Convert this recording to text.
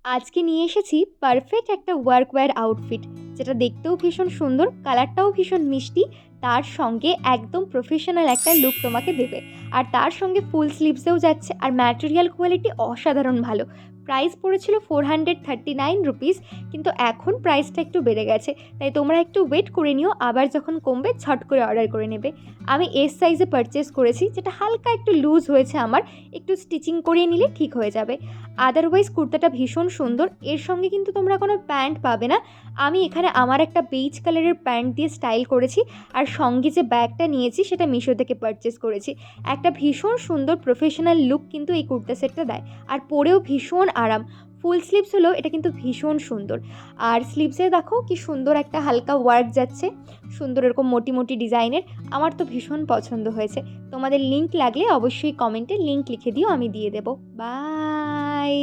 আজকে নিয়ে এসেছি পারফেক্ট একটা ওয়ার্কওয়্যার আউটফিট, যেটা দেখতেও ভীষণ সুন্দর, কালারটাও ভীষণ মিষ্টি, তার সঙ্গে একদম প্রফেশনাল একটা লুক তোমাকে দেবে। আর তার সঙ্গে ফুল স্লিভসেও যাচ্ছে, আর ম্যাটেরিয়াল কোয়ালিটি অসাধারণ ভালো। প্রাইস পড়েছিল 439 রুপিস, কিন্তু এখন প্রাইসটা একটু বেড়ে গেছে, তাই তোমরা একটু ওয়েট করে নিও, আবার যখন কমবে ছট করে অর্ডার করে নেবে। আমি এস সাইজে পারচেস করেছি, যেটা হালকা একটু লুজ হয়েছে আমার, একটু স্টিচিং করিয়ে নিলে ঠিক হয়ে যাবে। আদারওয়াইজ কুর্তাটা ভীষণ সুন্দর। এর সঙ্গে কিন্তু তোমরা কোনো প্যান্ট পাবে না। আমি এখানে আমার একটা বেজ কালারের প্যান্ট দিয়ে স্টাইল করেছি, আর সঙ্গে যে ব্যাগটা নিয়েছি সেটা মিশো থেকে পারচেস করেছি। একটা ভীষণ সুন্দর প্রফেশনাল লুক কিন্তু এই কুর্তা সেটটা দেয়, আর পরেও ভীষণ আরাম। ফুল স্লিভস হলো, এটা কিন্তু ভীষণ সুন্দর। আর স্লিভসে দেখো কি সুন্দর একটা হালকা ওয়ার্ক যাচ্ছে, সুন্দর এরকম মোটি মোটি ডিজাইনের। আমার তো ভীষণ পছন্দ হয়েছে। তোমাদের লিংক লাগলে অবশ্যই কমেন্টে লিংক লিখে দিও, আমি দিয়ে দেবো। বাই।